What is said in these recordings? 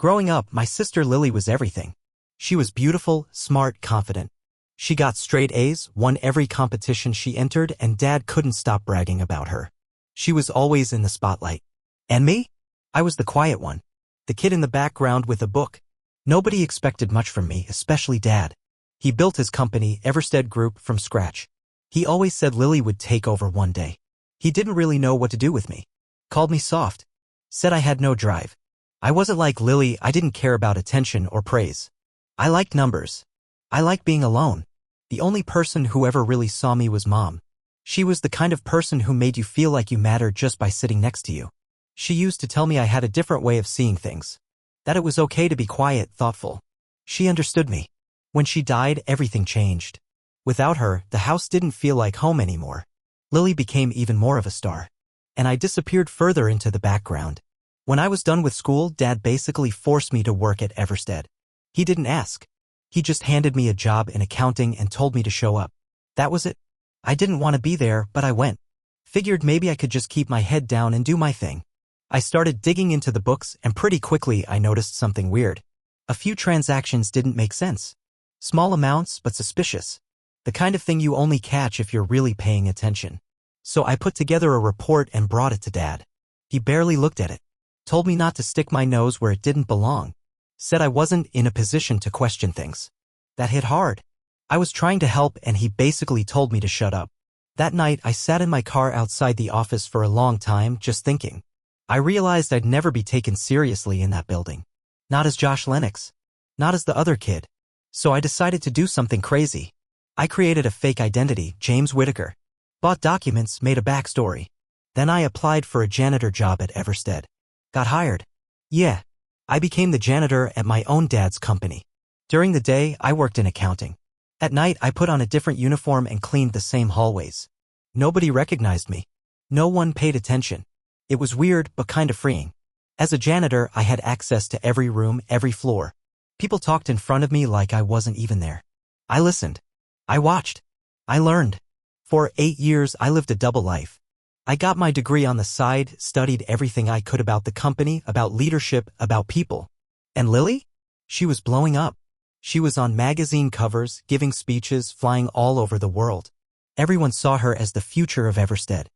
Growing up, my sister Lily was everything. She was beautiful, smart, confident. She got straight A's, won every competition she entered, and Dad couldn't stop bragging about her. She was always in the spotlight. And me? I was the quiet one. The kid in the background with a book. Nobody expected much from me, especially Dad. He built his company, Everstead Group, from scratch. He always said Lily would take over one day. He didn't really know what to do with me. Called me soft. Said I had no drive. I wasn't like Lily. I didn't care about attention or praise. I liked numbers. I liked being alone. The only person who ever really saw me was Mom. She was the kind of person who made you feel like you mattered just by sitting next to you. She used to tell me I had a different way of seeing things. That it was okay to be quiet, thoughtful. She understood me. When she died, everything changed. Without her, the house didn't feel like home anymore. Lily became even more of a star. And I disappeared further into the background. When I was done with school, Dad basically forced me to work at Everstead. He didn't ask. He just handed me a job in accounting and told me to show up. That was it. I didn't want to be there, but I went. Figured maybe I could just keep my head down and do my thing. I started digging into the books, and pretty quickly I noticed something weird. A few transactions didn't make sense. Small amounts, but suspicious. The kind of thing you only catch if you're really paying attention. So I put together a report and brought it to Dad. He barely looked at it. Told me not to stick my nose where it didn't belong. Said I wasn't in a position to question things. That hit hard. I was trying to help and he basically told me to shut up. That night I sat in my car outside the office for a long time just thinking. I realized I'd never be taken seriously in that building. Not as Josh Lennox. Not as the other kid. So I decided to do something crazy. I created a fake identity, James Whitaker. Bought documents, made a backstory. Then I applied for a janitor job at Everstead. Got hired. Yeah. I became the janitor at my own dad's company. During the day, I worked in accounting. At night, I put on a different uniform and cleaned the same hallways. Nobody recognized me. No one paid attention. It was weird, but kind of freeing. As a janitor, I had access to every room, every floor. People talked in front of me like I wasn't even there. I listened. I watched. I learned. For 8 years, I lived a double life. I got my degree on the side, studied everything I could about the company, about leadership, about people. And Lily? She was blowing up. She was on magazine covers, giving speeches, flying all over the world. Everyone saw her as the future of Everstead.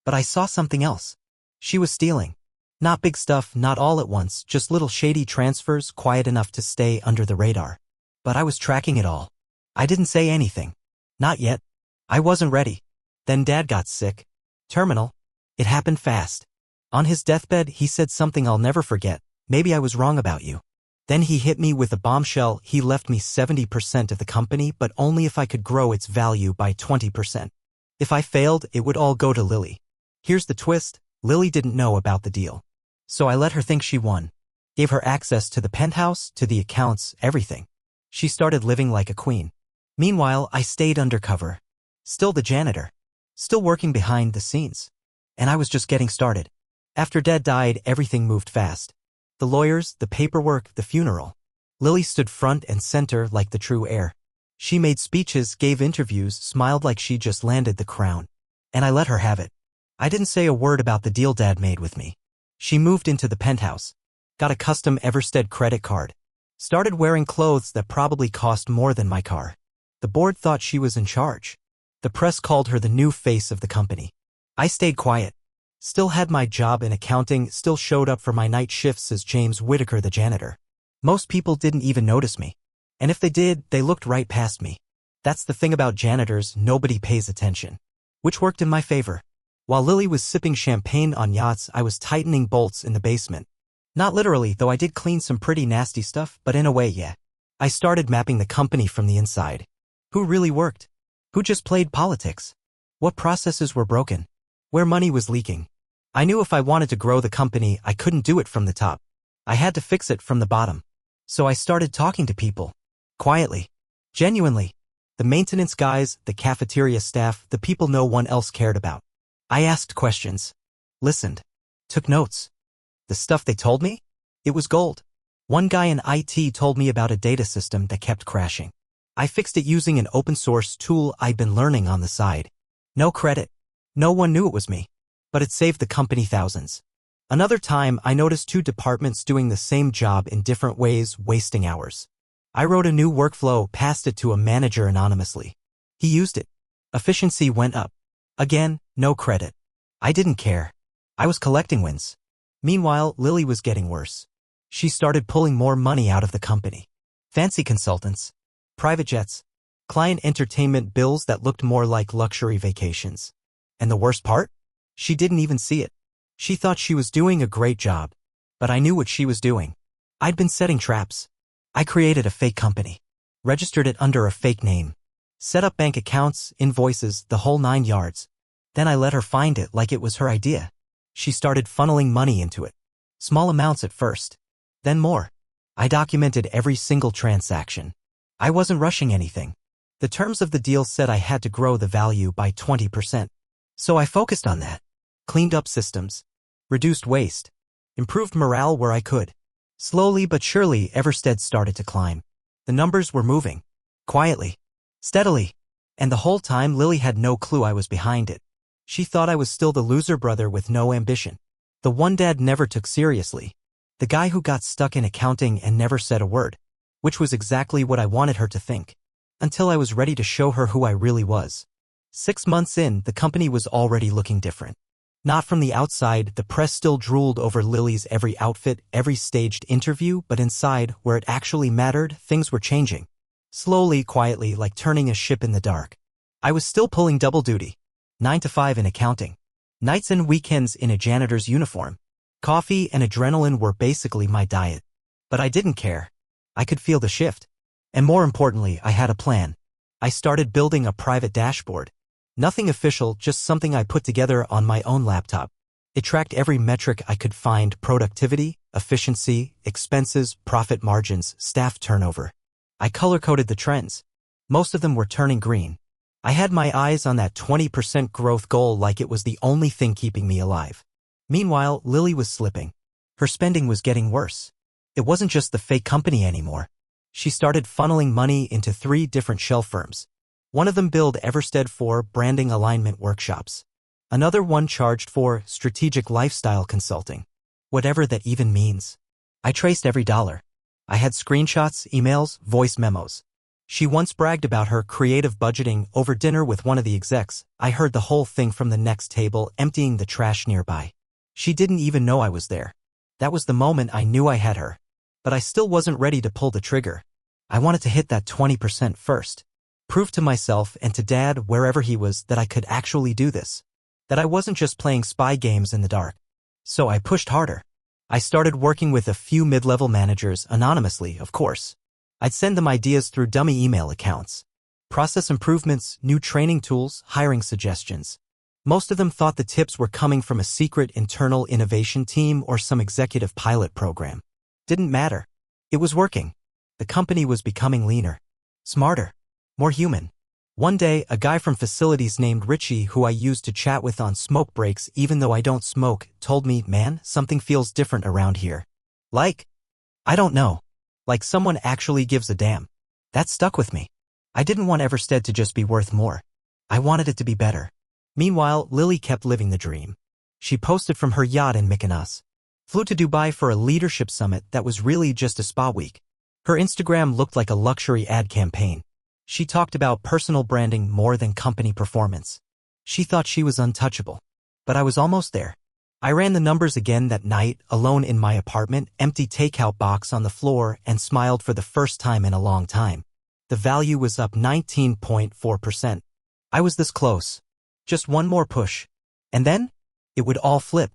But I saw something else. She was stealing. Not big stuff, not all at once, just little shady transfers, quiet enough to stay under the radar. But I was tracking it all. I didn't say anything. Not yet. I wasn't ready. Then Dad got sick. Terminal. It happened fast. On his deathbed, he said something I'll never forget. Maybe I was wrong about you. Then he hit me with a bombshell. He left me 70% of the company, but only if I could grow its value by 20%. If I failed, it would all go to Lily. Here's the twist. Lily didn't know about the deal. So I let her think she won. Gave her access to the penthouse, to the accounts, everything. She started living like a queen. Meanwhile, I stayed undercover. Still the janitor. Still working behind the scenes. And I was just getting started. After Dad died, everything moved fast. The lawyers, the paperwork, the funeral. Lily stood front and center like the true heir. She made speeches, gave interviews, smiled like she just landed the crown. And I let her have it. I didn't say a word about the deal Dad made with me. She moved into the penthouse. Got a custom Everstead credit card. Started wearing clothes that probably cost more than my car. The board thought she was in charge. The press called her the new face of the company. I stayed quiet. Still had my job in accounting, still showed up for my night shifts as James Whitaker the janitor. Most people didn't even notice me. And if they did, they looked right past me. That's the thing about janitors, nobody pays attention. Which worked in my favor. While Lily was sipping champagne on yachts, I was tightening bolts in the basement. Not literally, though I did clean some pretty nasty stuff, but in a way, yeah. I started mapping the company from the inside. Who really worked? Who just played politics? What processes were broken? Where money was leaking? I knew if I wanted to grow the company, I couldn't do it from the top. I had to fix it from the bottom. So I started talking to people. Quietly. Genuinely. The maintenance guys, the cafeteria staff, the people no one else cared about. I asked questions. Listened. Took notes. The stuff they told me? It was gold. One guy in IT told me about a data system that kept crashing. I fixed it using an open-source tool I'd been learning on the side. No credit. No one knew it was me. But it saved the company thousands. Another time, I noticed two departments doing the same job in different ways, wasting hours. I wrote a new workflow, passed it to a manager anonymously. He used it. Efficiency went up. Again, no credit. I didn't care. I was collecting wins. Meanwhile, Lily was getting worse. She started pulling more money out of the company. Fancy consultants, private jets, client entertainment bills that looked more like luxury vacations. And the worst part? She didn't even see it. She thought she was doing a great job. But I knew what she was doing. I'd been setting traps. I created a fake company, registered it under a fake name, set up bank accounts, invoices, the whole 9 yards. Then I let her find it like it was her idea. She started funneling money into it. Small amounts at first. Then more. I documented every single transaction. I wasn't rushing anything. The terms of the deal said I had to grow the value by 20%. So I focused on that. Cleaned up systems. Reduced waste. Improved morale where I could. Slowly but surely, Everstead started to climb. The numbers were moving. Quietly. Steadily. And the whole time Lily had no clue I was behind it. She thought I was still the loser brother with no ambition. The one Dad never took seriously. The guy who got stuck in accounting and never said a word. Which was exactly what I wanted her to think. Until I was ready to show her who I really was. 6 months in, the company was already looking different. Not from the outside, the press still drooled over Lily's every outfit, every staged interview, but inside, where it actually mattered, things were changing. Slowly, quietly, like turning a ship in the dark. I was still pulling double duty. 9 to 5 in accounting. Nights and weekends in a janitor's uniform. Coffee and adrenaline were basically my diet. But I didn't care. I could feel the shift. And more importantly, I had a plan. I started building a private dashboard. Nothing official, just something I put together on my own laptop. It tracked every metric I could find: productivity, efficiency, expenses, profit margins, staff turnover. I color-coded the trends. Most of them were turning green. I had my eyes on that 20% growth goal like it was the only thing keeping me alive. Meanwhile, Lily was slipping. Her spending was getting worse. It wasn't just the fake company anymore. She started funneling money into 3 different shell firms. One of them billed Everstead for branding alignment workshops. Another one charged for strategic lifestyle consulting. Whatever that even means. I traced every dollar. I had screenshots, emails, voice memos. She once bragged about her creative budgeting over dinner with one of the execs. I heard the whole thing from the next table, emptying the trash nearby. She didn't even know I was there. That was the moment I knew I had her. But I still wasn't ready to pull the trigger. I wanted to hit that 20% first. Prove to myself and to Dad, wherever he was, that I could actually do this. That I wasn't just playing spy games in the dark. So I pushed harder. I started working with a few mid-level managers, anonymously, of course. I'd send them ideas through dummy email accounts. Process improvements, new training tools, hiring suggestions. Most of them thought the tips were coming from a secret internal innovation team or some executive pilot program. Didn't matter. It was working. The company was becoming leaner. Smarter. More human. One day, a guy from facilities named Richie, who I used to chat with on smoke breaks even though I don't smoke, told me, "Man, something feels different around here." Like? I don't know. Like someone actually gives a damn. That stuck with me. I didn't want Everstead to just be worth more. I wanted it to be better. Meanwhile, Lily kept living the dream. She posted from her yacht in Mykonos. Flew to Dubai for a leadership summit that was really just a spa week. Her Instagram looked like a luxury ad campaign. She talked about personal branding more than company performance. She thought she was untouchable. But I was almost there. I ran the numbers again that night, alone in my apartment, empty takeout box on the floor, and smiled for the first time in a long time. The value was up 19.4%. I was this close. Just one more push. And then? It would all flip.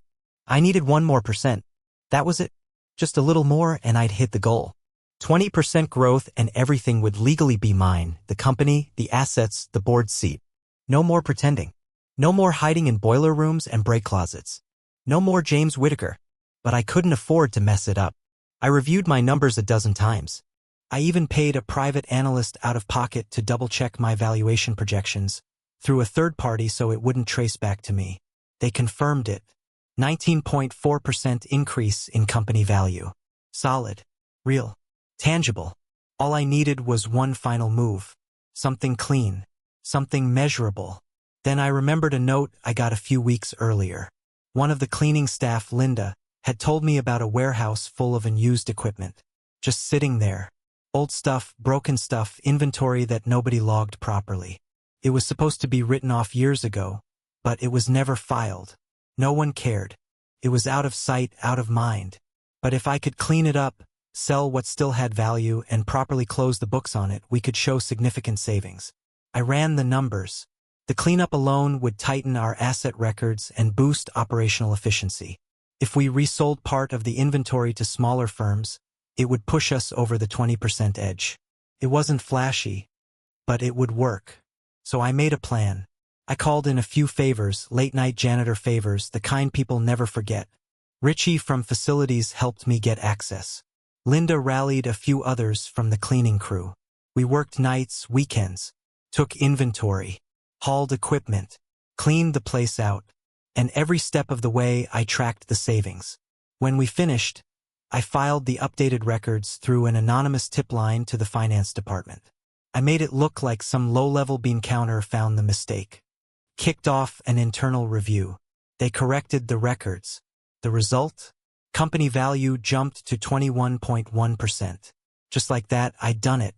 I needed 1 more percent. That was it. Just a little more and I'd hit the goal. 20% growth and everything would legally be mine, the company, the assets, the board seat. No more pretending. No more hiding in boiler rooms and break closets. No more James Whittaker. But I couldn't afford to mess it up. I reviewed my numbers a dozen times. I even paid a private analyst out of pocket to double-check my valuation projections through a third party so it wouldn't trace back to me. They confirmed it. 19.4% increase in company value. Solid. Real. Tangible. All I needed was one final move. Something clean. Something measurable. Then I remembered a note I got a few weeks earlier. One of the cleaning staff, Linda, had told me about a warehouse full of unused equipment. Just sitting there. Old stuff, broken stuff, inventory that nobody logged properly. It was supposed to be written off years ago, but it was never filed. No one cared. It was out of sight, out of mind. But if I could clean it up, sell what still had value, and properly close the books on it, we could show significant savings. I ran the numbers. The cleanup alone would tighten our asset records and boost operational efficiency. If we resold part of the inventory to smaller firms, it would push us over the 20% edge. It wasn't flashy, but it would work. So I made a plan. I called in a few favors, late-night janitor favors, the kind people never forget. Richie from facilities helped me get access. Linda rallied a few others from the cleaning crew. We worked nights, weekends, took inventory, hauled equipment, cleaned the place out, and every step of the way I tracked the savings. When we finished, I filed the updated records through an anonymous tip line to the finance department. I made it look like some low-level bean counter found the mistake. Kicked off an internal review. They corrected the records. The result? Company value jumped to 21.1%. Just like that, I'd done it.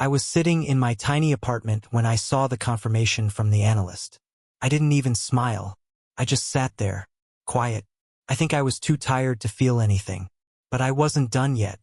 I was sitting in my tiny apartment when I saw the confirmation from the analyst. I didn't even smile. I just sat there, quiet. I think I was too tired to feel anything. But I wasn't done yet.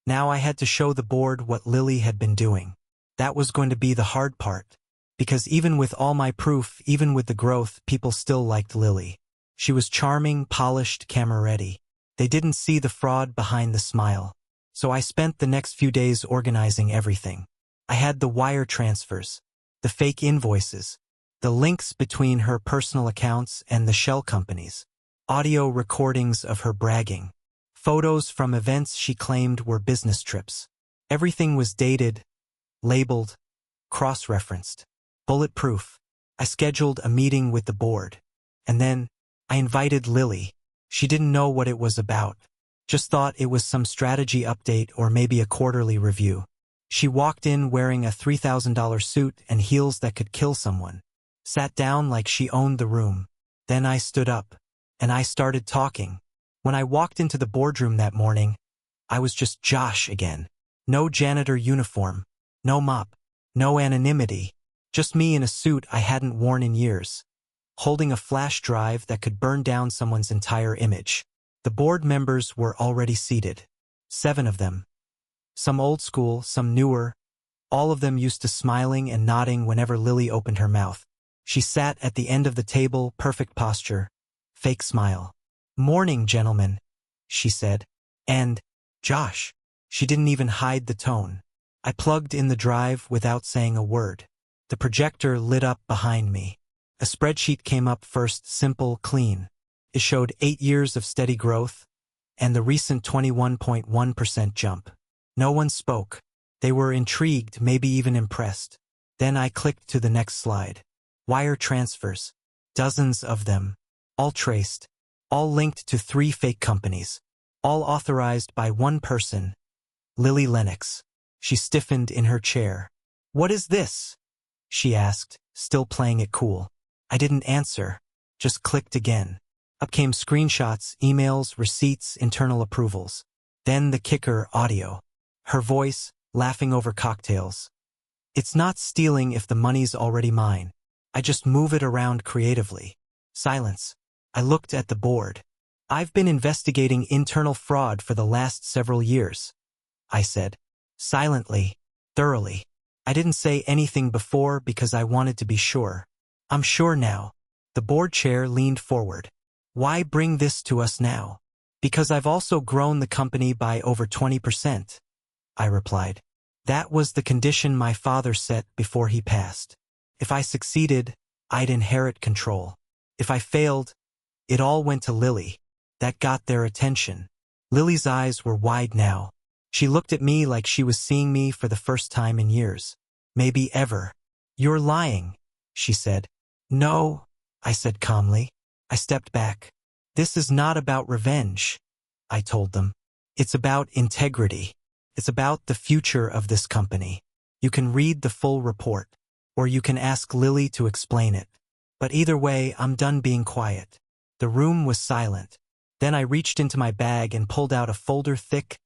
Now I had to show the board what Lily had been doing. That was going to be the hard part. Because even with all my proof, even with the growth, people still liked Lily. She was charming, polished, camera-ready. They didn't see the fraud behind the smile. So I spent the next few days organizing everything. I had the wire transfers, the fake invoices, the links between her personal accounts and the shell companies, audio recordings of her bragging, photos from events she claimed were business trips. Everything was dated, labeled, cross-referenced, bulletproof. I scheduled a meeting with the board. And then, I invited Lily. She didn't know what it was about. Just thought it was some strategy update or maybe a quarterly review. She walked in wearing a $3,000 suit and heels that could kill someone. Sat down like she owned the room. Then I stood up. And I started talking. When I walked into the boardroom that morning, I was just Josh again. No janitor uniform. No mop. No anonymity. Just me in a suit I hadn't worn in years. Holding a flash drive that could burn down someone's entire image. The board members were already seated. 7 of them. Some old school, some newer. All of them used to smiling and nodding whenever Lily opened her mouth. She sat at the end of the table, perfect posture. Fake smile. "Morning, gentlemen," she said. And, Josh. She didn't even hide the tone. I plugged in the drive without saying a word. The projector lit up behind me. A spreadsheet came up first, simple, clean. It showed 8 years of steady growth and the recent 21.1% jump. No one spoke. They were intrigued, maybe even impressed. Then I clicked to the next slide. Wire transfers. Dozens of them. All traced. All linked to 3 fake companies. All authorized by one person. Lily Lennox. She stiffened in her chair. "What is this?" she asked, still playing it cool. I didn't answer. Just clicked again. Up came screenshots, emails, receipts, internal approvals. Then the kicker, audio. Her voice, laughing over cocktails. "It's not stealing if the money's already mine. I just move it around creatively." Silence. I looked at the board. "I've been investigating internal fraud for the last several years," I said. Silently, thoroughly. I didn't say anything before because I wanted to be sure. "I'm sure now." The board chair leaned forward. "Why bring this to us now?" "Because I've also grown the company by over 20%, I replied. "That was the condition my father set before he passed. If I succeeded, I'd inherit control. If I failed, it all went to Lily. That got their attention." Lily's eyes were wide now. She looked at me like she was seeing me for the first time in years. Maybe ever. "You're lying," she said. "No," I said calmly. I stepped back. "This is not about revenge," I told them. "It's about integrity. It's about the future of this company. You can read the full report, or you can ask Lily to explain it. But either way, I'm done being quiet." The room was silent. Then I reached into my bag and pulled out a folder thick,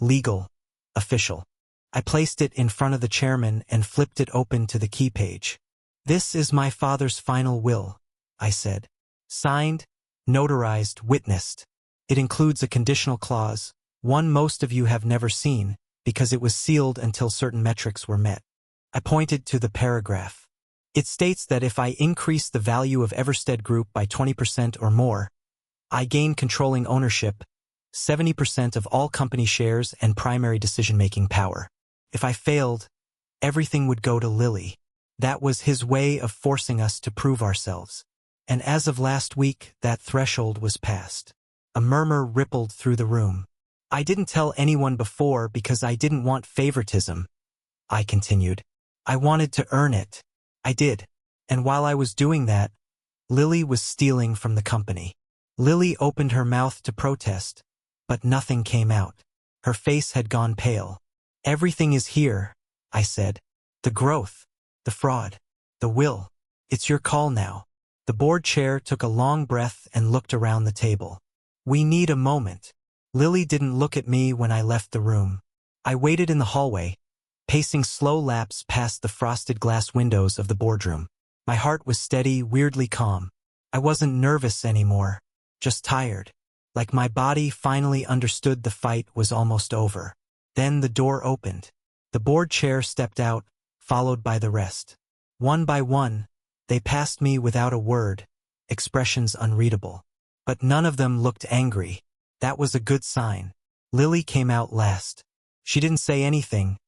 legal, official. I placed it in front of the chairman and flipped it open to the key page. "This is my father's final will," I said. "Signed, notarized, witnessed. It includes a conditional clause, one most of you have never seen, because it was sealed until certain metrics were met." I pointed to the paragraph. "It states that if I increase the value of Everstead Group by 20% or more, I gain controlling ownership, 70% of all company shares and primary decision-making power. If I failed, everything would go to Lily." That was his way of forcing us to prove ourselves. And as of last week, that threshold was passed. A murmur rippled through the room. "I didn't tell anyone before because I didn't want favoritism," I continued. "I wanted to earn it. I did. And while I was doing that, Lily was stealing from the company." Lily opened her mouth to protest, but nothing came out. Her face had gone pale. "Everything is here," I said. "The growth, the fraud, the will. It's your call now." The board chair took a long breath and looked around the table. "We need a moment." Lily didn't look at me when I left the room. I waited in the hallway, pacing slow laps past the frosted glass windows of the boardroom. My heart was steady, weirdly calm. I wasn't nervous anymore, just tired. Like my body finally understood the fight was almost over. Then the door opened. The board chair stepped out, followed by the rest. One by one, they passed me without a word, expressions unreadable. But none of them looked angry. That was a good sign. Lily came out last. She didn't say anything,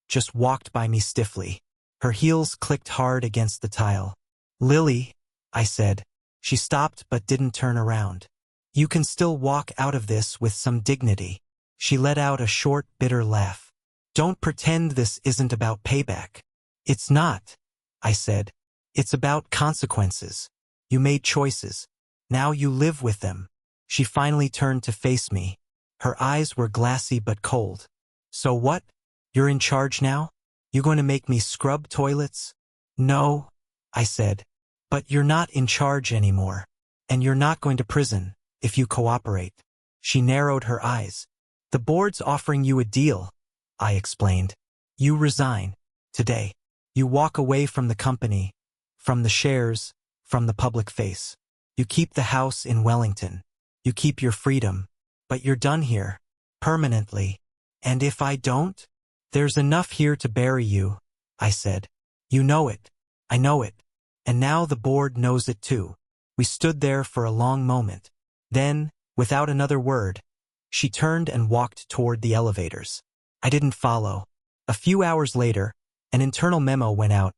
just walked by me stiffly. Her heels clicked hard against the tile. "Lily," I said. She stopped but didn't turn around. "You can still walk out of this with some dignity." She let out a short, bitter laugh. "Don't pretend this isn't about payback." "It's not," I said. "It's about consequences. You made choices. Now you live with them." She finally turned to face me. Her eyes were glassy but cold. "So what? You're in charge now? You going to make me scrub toilets?" "No," I said. "But you're not in charge anymore. And you're not going to prison, if you cooperate." She narrowed her eyes. "The board's offering you a deal," I explained. "You resign. Today. You walk away from the company, from the shares, from the public face. You keep the house in Wellington. You keep your freedom. But you're done here. Permanently. And if I don't? There's enough here to bury you," I said. "You know it. I know it. And now the board knows it too." We stood there for a long moment. Then, without another word, she turned and walked toward the elevators. I didn't follow. A few hours later, an internal memo went out.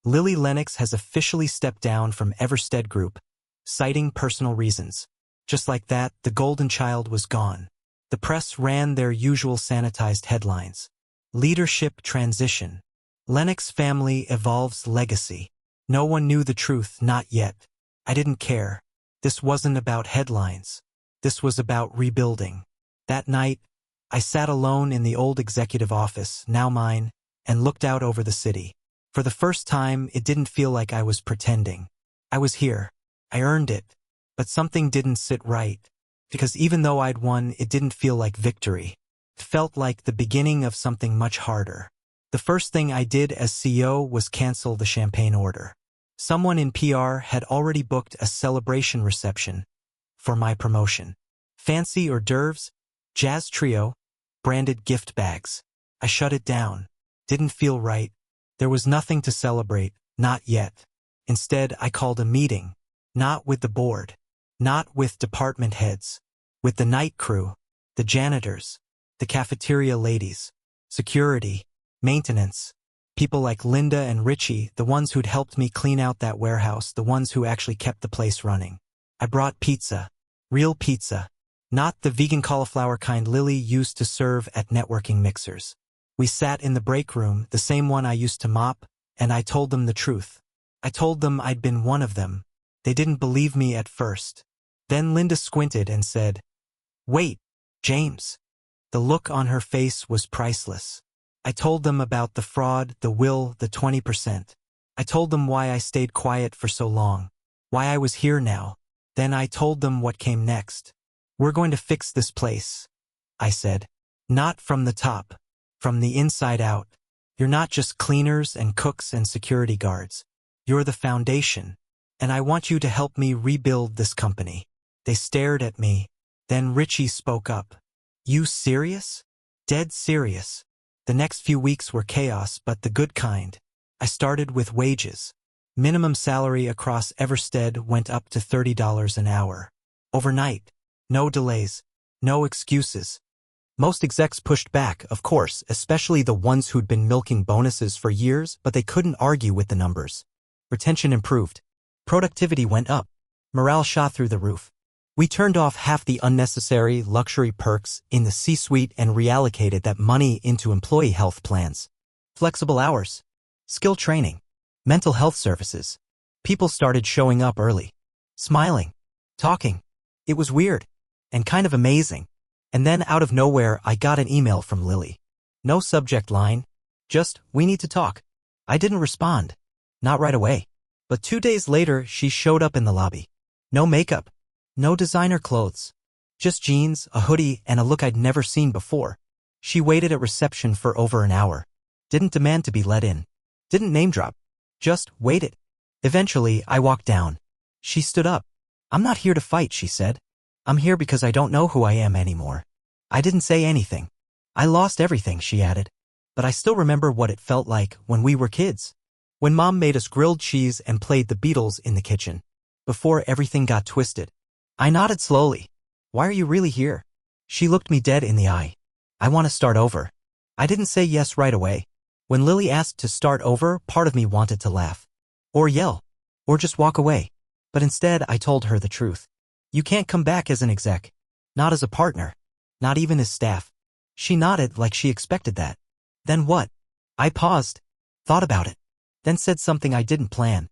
"Lily Lennox has officially stepped down from Everstead Group, citing personal reasons." Just like that, the golden child was gone. The press ran their usual sanitized headlines. "Leadership transition. Lennox family evolves legacy." No one knew the truth, not yet. I didn't care. This wasn't about headlines. This was about rebuilding. That night, I sat alone in the old executive office, now mine, and looked out over the city. For the first time, it didn't feel like I was pretending. I was here. I earned it. But something didn't sit right. Because even though I'd won, it didn't feel like victory. It felt like the beginning of something much harder. The first thing I did as CEO was cancel the champagne order. Someone in PR had already booked a celebration reception for my promotion. Fancy hors d'oeuvres, jazz trio, branded gift bags. I shut it down. Didn't feel right. There was nothing to celebrate, not yet. Instead, I called a meeting. Not with the board. Not with department heads. With the night crew, the janitors, the cafeteria ladies, security, maintenance, people like Linda and Richie, the ones who'd helped me clean out that warehouse, the ones who actually kept the place running. I brought pizza. Real pizza. Not the vegan cauliflower kind Lily used to serve at networking mixers. We sat in the break room, the same one I used to mop, and I told them the truth. I told them I'd been one of them. They didn't believe me at first. Then Linda squinted and said, "Wait, James." The look on her face was priceless. I told them about the fraud, the will, the 20%. I told them why I stayed quiet for so long. Why I was here now. Then I told them what came next. We're going to fix this place, I said. Not from the top, from the inside out. You're not just cleaners and cooks and security guards. You're the foundation, and I want you to help me rebuild this company. They stared at me. Then Richie spoke up. You serious? Dead serious. The next few weeks were chaos, but the good kind. I started with wages. Minimum salary across Everstead went up to $30 an hour. Overnight. No delays. No excuses. Most execs pushed back, of course, especially the ones who'd been milking bonuses for years, but they couldn't argue with the numbers. Retention improved. Productivity went up. Morale shot through the roof. We turned off half the unnecessary luxury perks in the C-suite and reallocated that money into employee health plans. Flexible hours. Skill training. Mental health services. People started showing up early. Smiling. Talking. It was weird. And kind of amazing. And then out of nowhere I got an email from Lily. No subject line. Just, we need to talk. I didn't respond. Not right away. But 2 days later she showed up in the lobby. No makeup. No designer clothes. Just jeans, a hoodie, and a look I'd never seen before. She waited at reception for over an hour. Didn't demand to be let in. Didn't name drop. Just waited. Eventually I walked down. She stood up. I'm not here to fight, she said. I'm here because I don't know who I am anymore. I didn't say anything. I lost everything, she added. But I still remember what it felt like when we were kids. When Mom made us grilled cheese and played the Beatles in the kitchen. Before everything got twisted. I nodded slowly. Why are you really here? She looked me dead in the eye. I want to start over. I didn't say yes right away. When Lily asked to start over, part of me wanted to laugh. Or yell. Or just walk away. But instead I told her the truth. You can't come back as an exec. Not as a partner. Not even as staff. She nodded like she expected that. Then what? I paused. Thought about it. Then said something I didn't plan.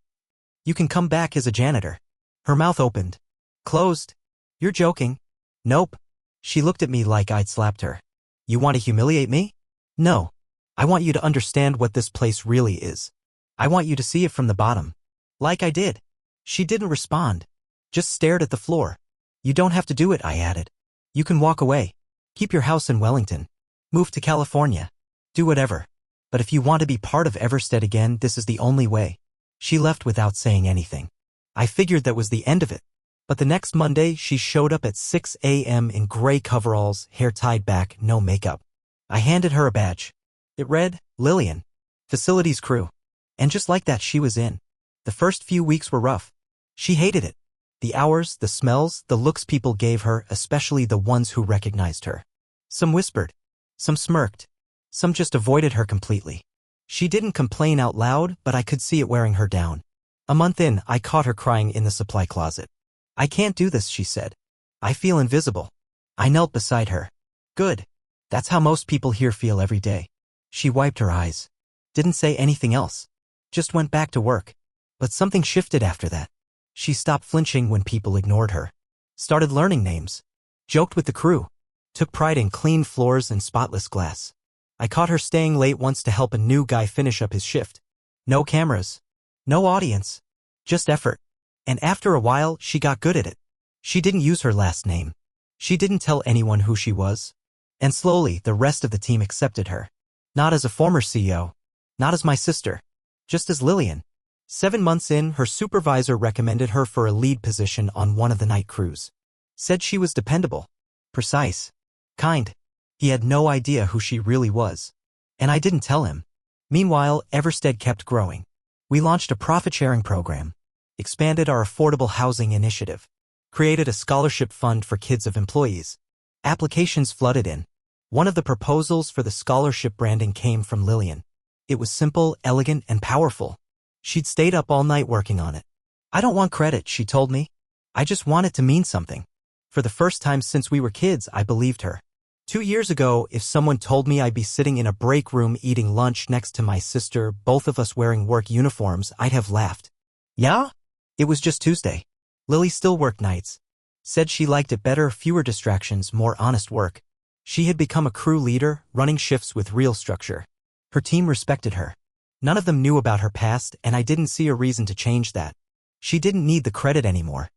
You can come back as a janitor. Her mouth opened. Closed. You're joking. Nope. She looked at me like I'd slapped her. You want to humiliate me? No. I want you to understand what this place really is. I want you to see it from the bottom. Like I did. She didn't respond. Just stared at the floor. You don't have to do it, I added. You can walk away. Keep your house in Wellington. Move to California. Do whatever. But if you want to be part of Everstead again, this is the only way. She left without saying anything. I figured that was the end of it. But the next Monday, she showed up at 6 a.m. in gray coveralls, hair tied back, no makeup. I handed her a badge. It read, Lillian. Facilities crew. And just like that, she was in. The first few weeks were rough. She hated it. The hours, the smells, the looks people gave her, especially the ones who recognized her. Some whispered. Some smirked. Some just avoided her completely. She didn't complain out loud, but I could see it wearing her down. A month in, I caught her crying in the supply closet. I can't do this, she said. I feel invisible. I knelt beside her. Good. That's how most people here feel every day. She wiped her eyes. Didn't say anything else. Just went back to work. But something shifted after that. She stopped flinching when people ignored her. Started learning names. Joked with the crew. Took pride in clean floors and spotless glass. I caught her staying late once to help a new guy finish up his shift. No cameras. No audience. Just effort. And after a while, she got good at it. She didn't use her last name. She didn't tell anyone who she was. And slowly, the rest of the team accepted her. Not as a former CEO. Not as my sister. Just as Lillian. 7 months in, her supervisor recommended her for a lead position on one of the night crews. Said she was dependable. Precise. Kind. He had no idea who she really was. And I didn't tell him. Meanwhile, Everstead kept growing. We launched a profit-sharing program. Expanded our affordable housing initiative. Created a scholarship fund for kids of employees. Applications flooded in. One of the proposals for the scholarship branding came from Lillian. It was simple, elegant, and powerful. She'd stayed up all night working on it. I don't want credit, she told me. I just want it to mean something. For the first time since we were kids, I believed her. 2 years ago, if someone told me I'd be sitting in a break room eating lunch next to my sister, both of us wearing work uniforms, I'd have laughed. Yeah? It was just Tuesday. Lily still worked nights. Said she liked it better, fewer distractions, more honest work. She had become a crew leader, running shifts with real structure. Her team respected her. None of them knew about her past, and I didn't see a reason to change that. She didn't need the credit anymore.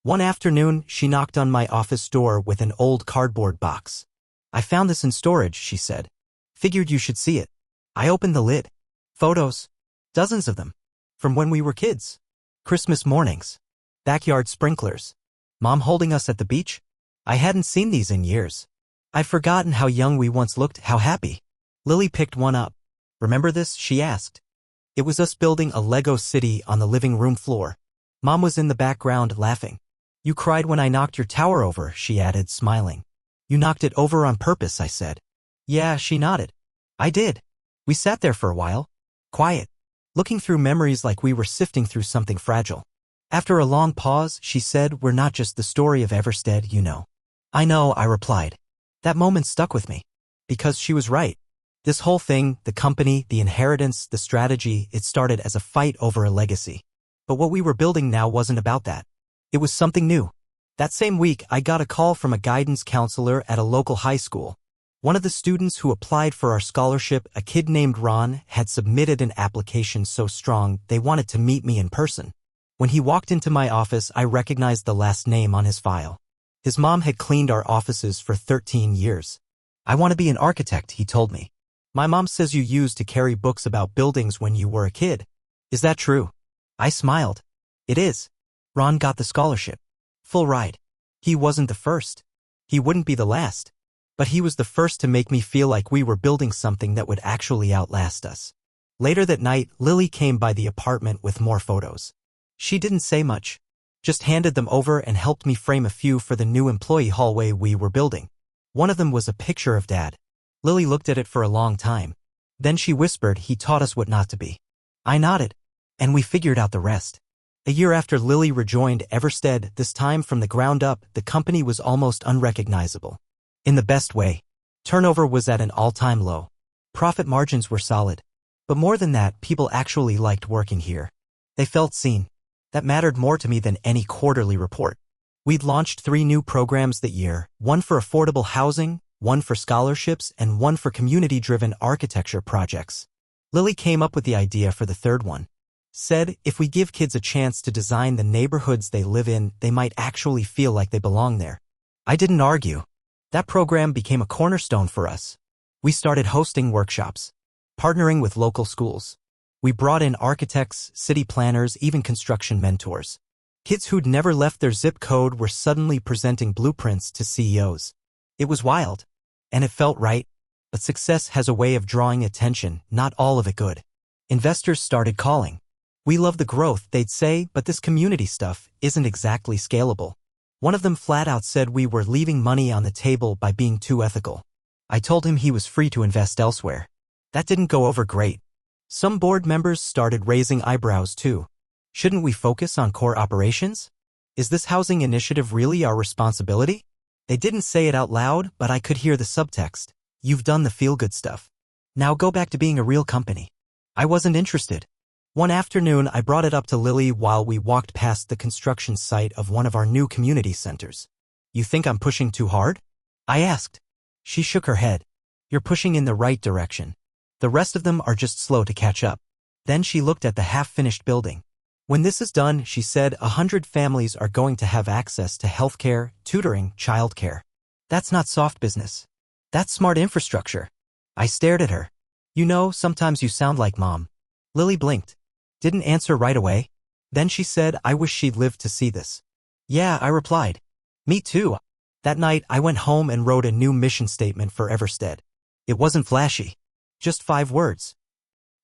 One afternoon, she knocked on my office door with an old cardboard box. "I found this in storage," she said. "Figured you should see it." I opened the lid. Photos. Dozens of them. From when we were kids. Christmas mornings. Backyard sprinklers. Mom holding us at the beach. I hadn't seen these in years. I'd forgotten how young we once looked, how happy. Lily picked one up. "Remember this?" she asked. It was us building a Lego city on the living room floor. Mom was in the background laughing. "You cried when I knocked your tower over," she added, smiling. "You knocked it over on purpose," I said. "Yeah," she nodded. "I did." We sat there for a while. Quiet. Looking through memories like we were sifting through something fragile. After a long pause, she said, "We're not just the story of Everstead, you know." "I know," I replied. That moment stuck with me. Because she was right. This whole thing, the company, the inheritance, the strategy, it started as a fight over a legacy. But what we were building now wasn't about that. It was something new. That same week, I got a call from a guidance counselor at a local high school. One of the students who applied for our scholarship, a kid named Ron, had submitted an application so strong they wanted to meet me in person. When he walked into my office, I recognized the last name on his file. His mom had cleaned our offices for 13 years. "I want to be an architect," he told me. "My mom says you used to carry books about buildings when you were a kid. Is that true?" I smiled. "It is." Ron got the scholarship. Full ride. He wasn't the first. He wouldn't be the last. But he was the first to make me feel like we were building something that would actually outlast us. Later that night, Lily came by the apartment with more photos. She didn't say much. Just handed them over and helped me frame a few for the new employee hallway we were building. One of them was a picture of Dad. Lily looked at it for a long time. Then she whispered, "He taught us what not to be." I nodded. And we figured out the rest. A year after Lily rejoined Everstead, this time from the ground up, the company was almost unrecognizable. In the best way. Turnover was at an all-time low. Profit margins were solid. But more than that, people actually liked working here. They felt seen. That mattered more to me than any quarterly report. We'd launched 3 new programs that year, one for affordable housing, one for scholarships, and one for community-driven architecture projects. Lily came up with the idea for the third one. Said, if we give kids a chance to design the neighborhoods they live in, they might actually feel like they belong there. I didn't argue. That program became a cornerstone for us. We started hosting workshops, partnering with local schools. We brought in architects, city planners, even construction mentors. Kids who'd never left their zip code were suddenly presenting blueprints to CEOs. It was wild. And it felt right. But success has a way of drawing attention, not all of it good. Investors started calling. "We love the growth," they'd say, "but this community stuff isn't exactly scalable." One of them flat out said we were leaving money on the table by being too ethical. I told him he was free to invest elsewhere. That didn't go over great. Some board members started raising eyebrows too. Shouldn't we focus on core operations? Is this housing initiative really our responsibility? They didn't say it out loud, but I could hear the subtext. You've done the feel-good stuff. Now go back to being a real company. I wasn't interested. One afternoon, I brought it up to Lily while we walked past the construction site of one of our new community centers. "You think I'm pushing too hard?" I asked. She shook her head. "You're pushing in the right direction. The rest of them are just slow to catch up." Then she looked at the half-finished building. "When this is done," she said, 100 families are going to have access to healthcare, tutoring, childcare. That's not soft business. That's smart infrastructure. I stared at her. "You know, sometimes you sound like Mom." Lily blinked. Didn't answer right away. Then she said, "I wish she'd lived to see this." "Yeah," I replied. "Me too." That night, I went home and wrote a new mission statement for Everstead. It wasn't flashy. Just 5 words.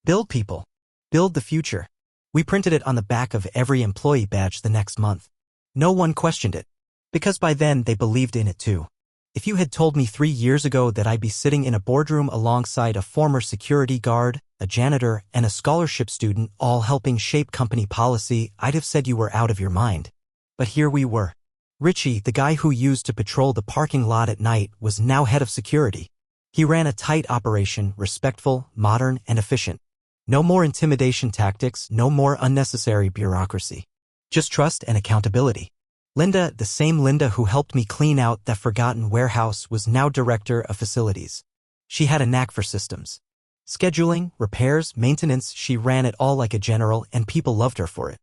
Build people. Build the future. We printed it on the back of every employee badge the next month. No one questioned it. Because by then, they believed in it too. If you had told me 3 years ago that I'd be sitting in a boardroom alongside a former security guard, a janitor, and a scholarship student all helping shape company policy, I'd have said you were out of your mind. But here we were. Richie, the guy who used to patrol the parking lot at night, was now head of security. He ran a tight operation, respectful, modern, and efficient. No more intimidation tactics, no more unnecessary bureaucracy. Just trust and accountability. Linda, the same Linda who helped me clean out that forgotten warehouse, was now director of facilities. She had a knack for systems. Scheduling, repairs, maintenance, she ran it all like a general and people loved her for it.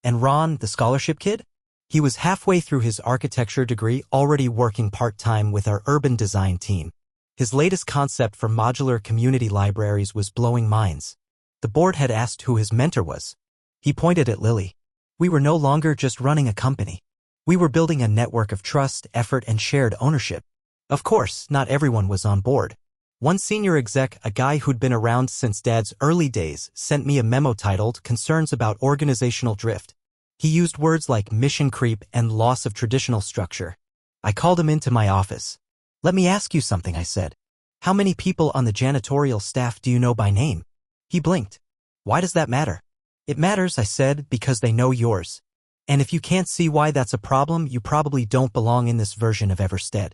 And Ron, the scholarship kid? He was halfway through his architecture degree, already working part-time with our urban design team. His latest concept for modular community libraries was blowing minds. The board had asked who his mentor was. He pointed at Lily. We were no longer just running a company. We were building a network of trust, effort, and shared ownership. Of course, not everyone was on board. One senior exec, a guy who'd been around since Dad's early days, sent me a memo titled Concerns About Organizational Drift. He used words like mission creep and loss of traditional structure. I called him into my office. Let me ask you something, I said. How many people on the janitorial staff do you know by name? He blinked. Why does that matter? It matters, I said, because they know yours. And if you can't see why that's a problem, you probably don't belong in this version of Everstead.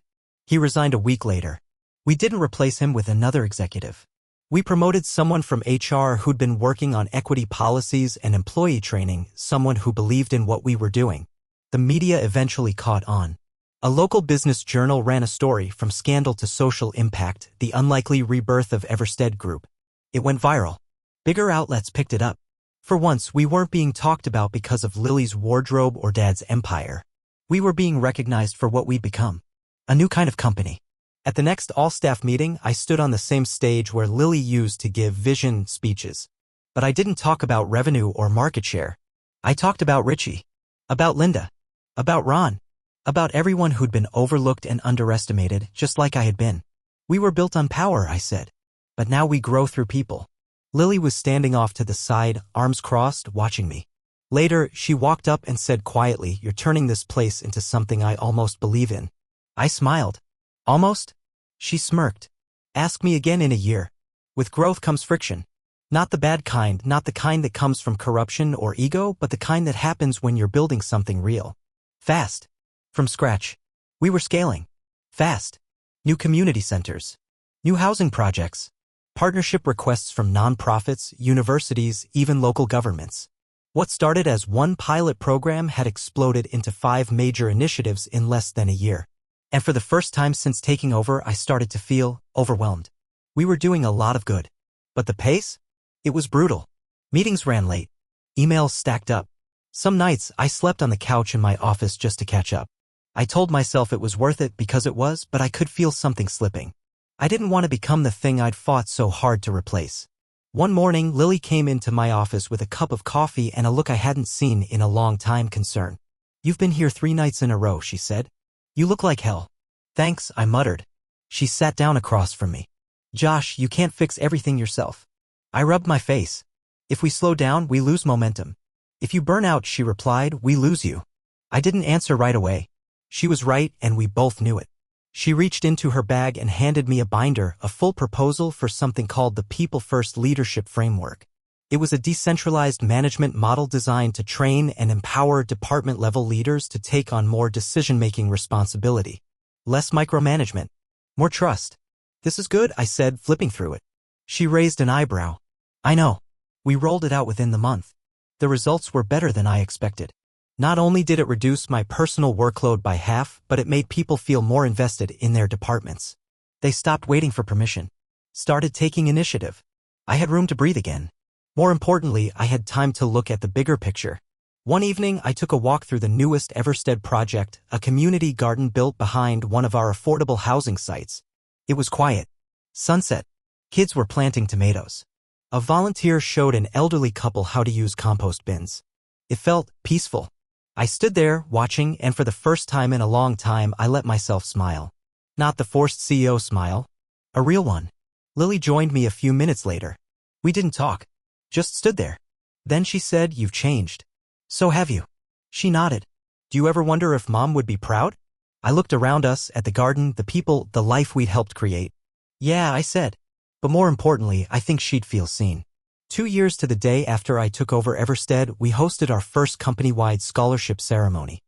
He resigned a week later. We didn't replace him with another executive. We promoted someone from HR who'd been working on equity policies and employee training, someone who believed in what we were doing. The media eventually caught on. A local business journal ran a story, From Scandal to Social Impact, the unlikely rebirth of Everstead Group. It went viral. Bigger outlets picked it up. For once, we weren't being talked about because of Lily's wardrobe or Dad's empire. We were being recognized for what we'd become. A new kind of company. At the next all-staff meeting, I stood on the same stage where Lily used to give vision speeches. But I didn't talk about revenue or market share. I talked about Richie. About Linda. About Ron. About everyone who'd been overlooked and underestimated, just like I had been. We were built on power, I said. But now we grow through people. Lily was standing off to the side, arms crossed, watching me. Later, she walked up and said quietly, You're turning this place into something I almost believe in. I smiled. Almost? She smirked. Ask me again in a year. With growth comes friction. Not the bad kind, not the kind that comes from corruption or ego, but the kind that happens when you're building something real. Fast. From scratch. We were scaling. Fast. New community centers. New housing projects. Partnership requests from nonprofits, universities, even local governments. What started as one pilot program had exploded into 5 major initiatives in less than a year. And for the first time since taking over, I started to feel overwhelmed. We were doing a lot of good. But the pace? It was brutal. Meetings ran late. Emails stacked up. Some nights, I slept on the couch in my office just to catch up. I told myself it was worth it because it was, but I could feel something slipping. I didn't want to become the thing I'd fought so hard to replace. One morning, Lily came into my office with a cup of coffee and a look I hadn't seen in a long time. Concern. You've been here 3 nights in a row, she said. You look like hell. Thanks, I muttered. She sat down across from me. Josh, you can't fix everything yourself. I rubbed my face. If we slow down, we lose momentum. If you burn out, she replied, we lose you. I didn't answer right away. She was right, and we both knew it. She reached into her bag and handed me a binder, a full proposal for something called the People First Leadership Framework. It was a decentralized management model designed to train and empower department-level leaders to take on more decision-making responsibility. Less micromanagement. More trust. This is good, I said, flipping through it. She raised an eyebrow. I know. We rolled it out within the month. The results were better than I expected. Not only did it reduce my personal workload by half, but it made people feel more invested in their departments. They stopped waiting for permission. Started taking initiative. I had room to breathe again. More importantly, I had time to look at the bigger picture. One evening, I took a walk through the newest Everstead project, a community garden built behind one of our affordable housing sites. It was quiet. Sunset. Kids were planting tomatoes. A volunteer showed an elderly couple how to use compost bins. It felt peaceful. I stood there, watching, and for the first time in a long time, I let myself smile. Not the forced CEO smile. A real one. Lily joined me a few minutes later. We didn't talk. Just stood there. Then she said, You've changed. So have you. She nodded. Do you ever wonder if Mom would be proud? I looked around us, at the garden, the people, the life we'd helped create. Yeah, I said. But more importantly, I think she'd feel seen. 2 years to the day after I took over Everstead, we hosted our first company-wide scholarship ceremony.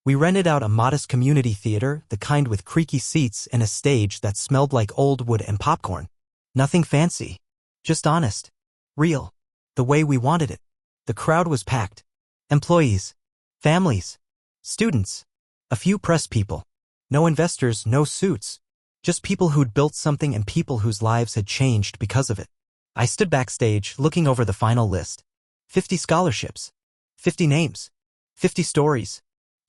We rented out a modest community theater, the kind with creaky seats and a stage that smelled like old wood and popcorn. Nothing fancy. Just honest. Real. The way we wanted it. The crowd was packed. Employees. Families. Students. A few press people. No investors, no suits. Just people who'd built something and people whose lives had changed because of it. I stood backstage, looking over the final list. 50 scholarships. 50 names. 50 stories.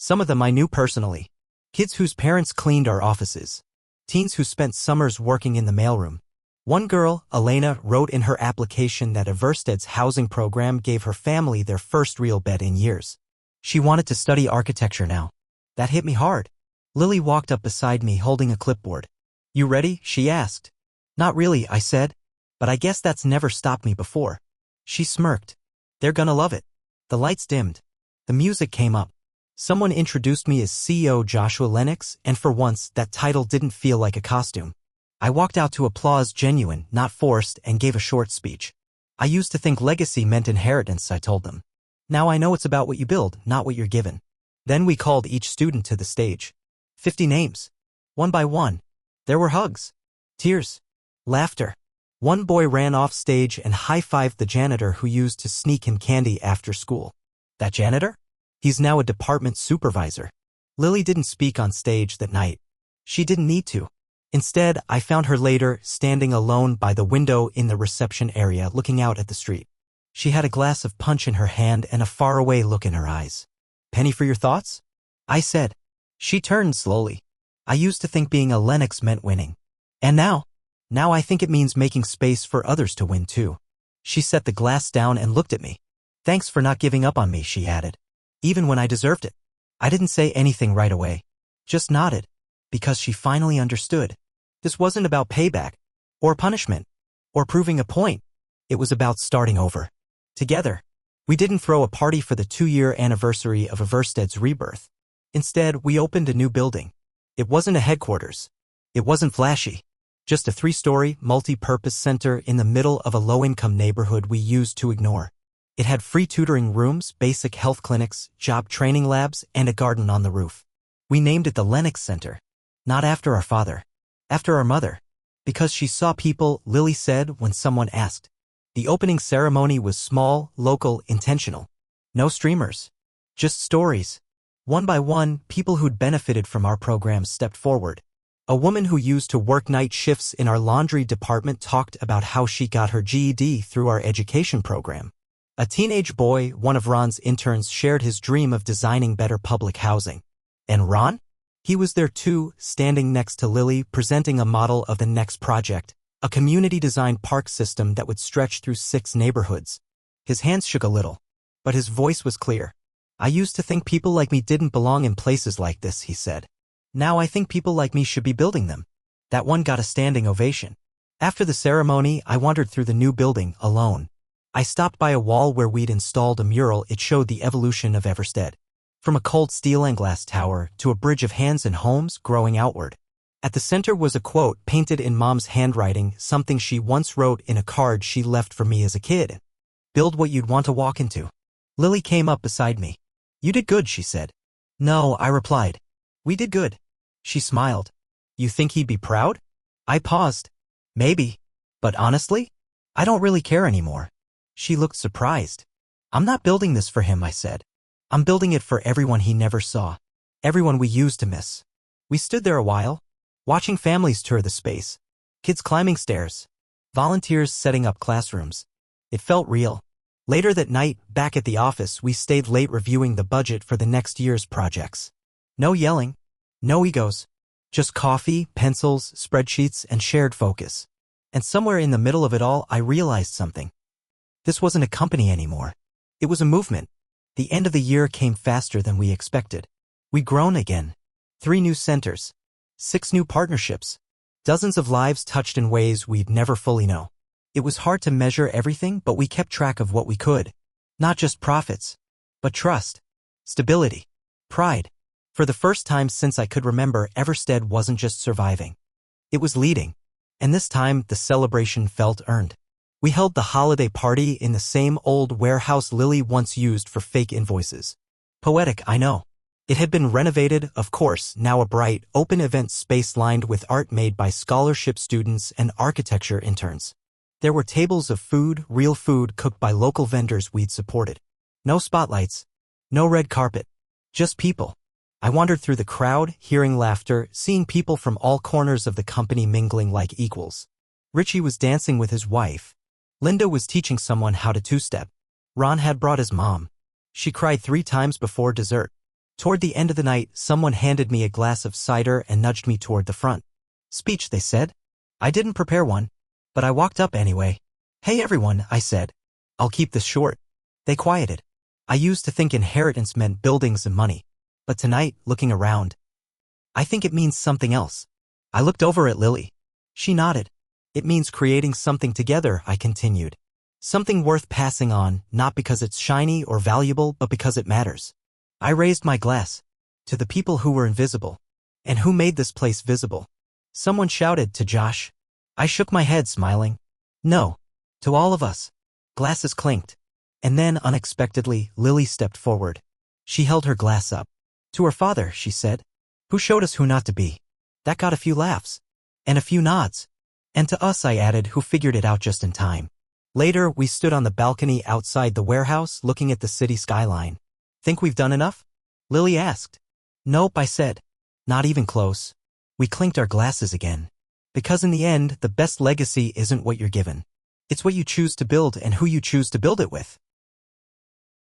Some of them I knew personally. Kids whose parents cleaned our offices. Teens who spent summers working in the mailroom. One girl, Elena, wrote in her application that Everstead's housing program gave her family their first real bed in years. She wanted to study architecture now. That hit me hard. Lily walked up beside me holding a clipboard. "You ready?" she asked. "Not really," I said. "But I guess that's never stopped me before." She smirked. "They're gonna love it." The lights dimmed. The music came up. Someone introduced me as CEO Joshua Lennox, and for once, that title didn't feel like a costume. I walked out to applause genuine, not forced, and gave a short speech. "I used to think legacy meant inheritance," I told them. "Now I know it's about what you build, not what you're given." Then we called each student to the stage. 50 names. One by one. There were hugs. Tears. Laughter. One boy ran off stage and high-fived the janitor who used to sneak him candy after school. That janitor? He's now a department supervisor. Lily didn't speak on stage that night. She didn't need to. Instead, I found her later, standing alone by the window in the reception area looking out at the street. She had a glass of punch in her hand and a faraway look in her eyes. "Penny for your thoughts?" I said. She turned slowly. "I used to think being a Lennox meant winning. And now I think it means making space for others to win too." She set the glass down and looked at me. "Thanks for not giving up on me," she added. "Even when I deserved it." I didn't say anything right away. Just nodded. Because she finally understood. This wasn't about payback, or punishment, or proving a point. It was about starting over. Together. We didn't throw a party for the 2-year anniversary of Everstead's rebirth. Instead, we opened a new building. It wasn't a headquarters. It wasn't flashy. Just a 3-story, multi-purpose center in the middle of a low-income neighborhood we used to ignore. It had free tutoring rooms, basic health clinics, job training labs, and a garden on the roof. We named it the Lennox Center. Not after our father. After our mother. Because she saw people, Lily said when someone asked. The opening ceremony was small, local, intentional. No streamers. Just stories. One by one, people who'd benefited from our programs stepped forward. A woman who used to work night shifts in our laundry department talked about how she got her GED through our education program. A teenage boy, one of Ron's interns, shared his dream of designing better public housing. And Ron? He was there too, standing next to Lily, presenting a model of the next project, a community-designed park system that would stretch through 6 neighborhoods. His hands shook a little, but his voice was clear. "I used to think people like me didn't belong in places like this," he said. "Now I think people like me should be building them." That one got a standing ovation. After the ceremony, I wandered through the new building, alone. I stopped by a wall where we'd installed a mural. It showed the evolution of Everstead. From a cold steel and glass tower to a bridge of hands and homes growing outward. At the center was a quote painted in Mom's handwriting, something she once wrote in a card she left for me as a kid. "Build what you'd want to walk into." Lily came up beside me. "You did good," she said. "No," I replied. "We did good." She smiled. "You think he'd be proud?" I paused. "Maybe. But honestly, I don't really care anymore." She looked surprised. "I'm not building this for him," I said. "I'm building it for everyone he never saw. Everyone we used to miss." We stood there a while, watching families tour the space. Kids climbing stairs. Volunteers setting up classrooms. It felt real. Later that night, back at the office, we stayed late reviewing the budget for the next year's projects. No yelling. No egos. Just coffee, pencils, spreadsheets, and shared focus. And somewhere in the middle of it all, I realized something. This wasn't a company anymore. It was a movement. The end of the year came faster than we expected. We'd grown again. 3 new centers. 6 new partnerships. Dozens of lives touched in ways we'd never fully know. It was hard to measure everything, but we kept track of what we could. Not just profits, but trust, stability, pride. For the first time since I could remember, Everstead wasn't just surviving. It was leading. And this time, the celebration felt earned. We held the holiday party in the same old warehouse Lily once used for fake invoices. Poetic, I know. It had been renovated, of course, now a bright, open event space lined with art made by scholarship students and architecture interns. There were tables of food, real food cooked by local vendors we'd supported. No spotlights. No red carpet. Just people. I wandered through the crowd, hearing laughter, seeing people from all corners of the company mingling like equals. Richie was dancing with his wife. Linda was teaching someone how to 2-step. Ron had brought his mom. She cried 3 times before dessert. Toward the end of the night, someone handed me a glass of cider and nudged me toward the front. Speech, they said. I didn't prepare one, but I walked up anyway. Hey everyone, I said. I'll keep this short. They quieted. I used to think inheritance meant buildings and money. But tonight, looking around, I think it means something else. I looked over at Lily. She nodded. It means creating something together, I continued. Something worth passing on, not because it's shiny or valuable, but because it matters. I raised my glass. To the people who were invisible. And who made this place visible. Someone shouted to Josh. I shook my head, smiling. No. To all of us. Glasses clinked. And then, unexpectedly, Lily stepped forward. She held her glass up. To her father, she said. Who showed us who not to be. That got a few laughs. And a few nods. And to us, I added, who figured it out just in time. Later, we stood on the balcony outside the warehouse, looking at the city skyline. Think we've done enough? Lily asked. Nope, I said. Not even close. We clinked our glasses again. Because in the end, the best legacy isn't what you're given. It's what you choose to build and who you choose to build it with.